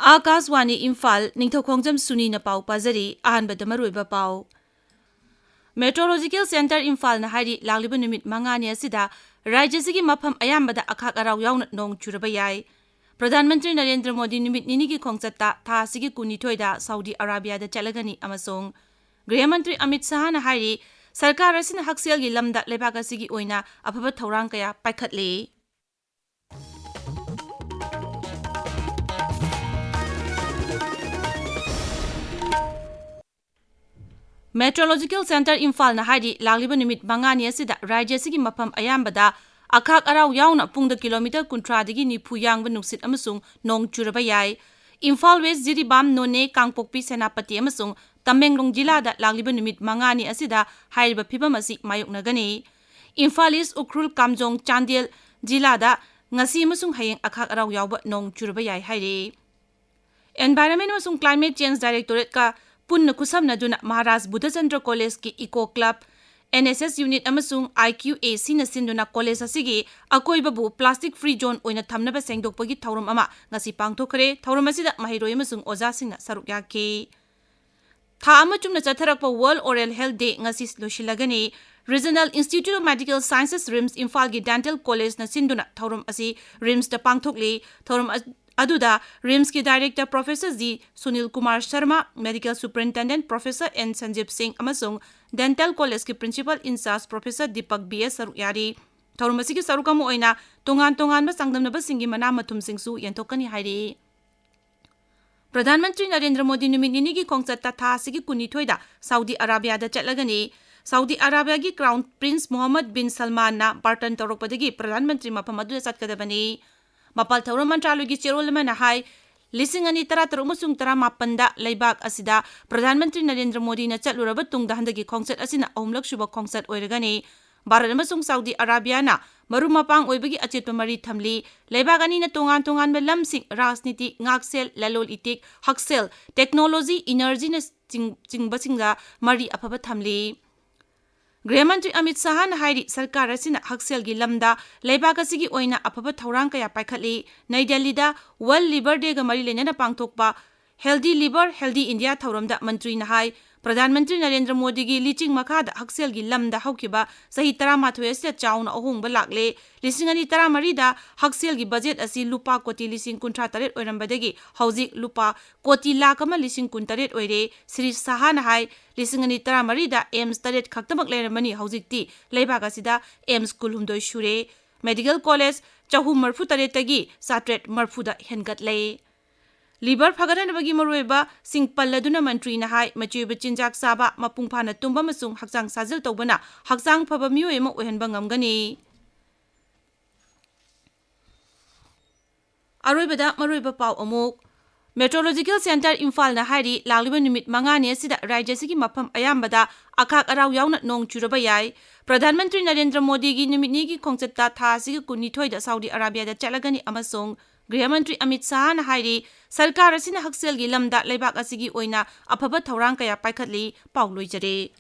Akaswani Imphal Ningthoukhongjam Suni na pau pazari ahanbada maruiba pau. Meteorological Center Imphal na hari lagliba numit mangani asida rajyasigi mafam ayambada akhak araw yauna nong churaba yai. Pradhan Mantri Narendra Modi numit ninigi khongchatta tha asigi kunithoida Saudi Arabia da chalagani amasong Griha Mantri Amit Shah na hari sarkar asina hakselgi lamda lebak asigi oina afaba thorang kaya paikhatle. Meteorological Center Imphal na hari lagliba numit mangani asida rajyasigi mafam ayambada akhak araw yauna pungda kilometer kuntra digi nipu yangba nungsit amasung nong churaba yai. Imphal West Jiribam None Kangpokpi Senapati amasung Tamenglong Jilada lagliba numit mangani asida hairiba phibam asi mayoknagani. Imphal East Ukhrul Kamjong Chandel Jilada ngasi amasung hayeng akhak araw yawba nong churaba yai hairi. Environment amasung Climate Change Directorate ka punna kusamna duna Maharashtra Buddhachandra College ki Eco Club NSS Unit amasung IQAC na sinduna college asigi akoibabu plastic free zone oina thamnaba sengdokpagi thauram ama ngasi pangthokre thauram asida mahiroi amasung oja singna saruk yake tha ama chumna chatharakpa World Oral Health Day ngasi loshilagani Regional Institute of Medical Sciences RIMS Imphal gi Dental College na sinduna thauram asi RIMS ta pangthokli thauram aduda RIMS ki Director Professor Z Sunil Kumar Sharma, Medical Superintendent Professor N Sanjeev Singh amasung Dental College ki Principal In-charge Professor Deepak B.S. Sarukyari. Thaurum asigi sarukam oina tongan ba sangdamnaba singi mana mathum singsu yenthokani hairi. Pradhan Mantri Narendra Modi numit ninigi khongchatta tha asigi kunithoida Saudi Arabia da chatlagani. Saudi Arabia gi Crown Prince Mohammed bin Salman na Barton torokpadagi Pradhan Mantri mafam adu chatkadabani. Mapal thauram mantralugi cherol mana hai Lisingani tara umasung tara mapanda laibak asida Pradhan Mantri Narendra Modi na chatluraba tungda handagi khongchat asina ahumlak suba khongchat oiragani Bharat amasung Saudi Arabia na marumapang oibagi achetpa mari thamli laibak ani na tongan ba lamsing rajniti ngaksel lalol itik haksel technology energy na chingbasingda mari afaba thamli Griha Mantri Amit Shah na hairi sarkar asina haksel gi lamda leibak asigi oina afaba thorang kaya paikhatli Nai Delhi da World Liver Day ga mari lenana pangthokpa Healthy Liver Healthy India thauramda mantri na hai Pradhan Mantri Narendra Modi gi liching makhada haksel gi lamda haukiba sahi 13 asida chauna ahongba lakle lisingani 13 da haksel gi budget asi lupa koti lising kuntra taret oirambadagi haujik lupa koti lakh ama lising kuntaret oire Sri Shah na hai lisingani 13 da AIMS taret khaktamak leramani haujikti leibak asida AIMS school humdoi shure Medical College chahum marfu taret tagi satret marfu da hengat le Liver Phagaran bagi marueba sing palladuna mantri na hai machiba chinjak saba mapung phana tumba masung haksang sajil tawbana haksang phaba miyoy ma ohenba ngamgani Aroibada marueba pau amuk Meteorological Center Imphal na hari lagliba numit mangani asida rajyasigi mafam ayambada akhak araw yauna nong churaba yai Pradhan Mantri Narendra Modi gi numit ni gi khongchatta tha asigi kunithoida Saudi Arabia da chalagani amasung Griha Mantri Amit Shah na hairi sarkar asina haksel gi lamda leibak asigi oina afaba thorang kaya paikhatli pauloi jare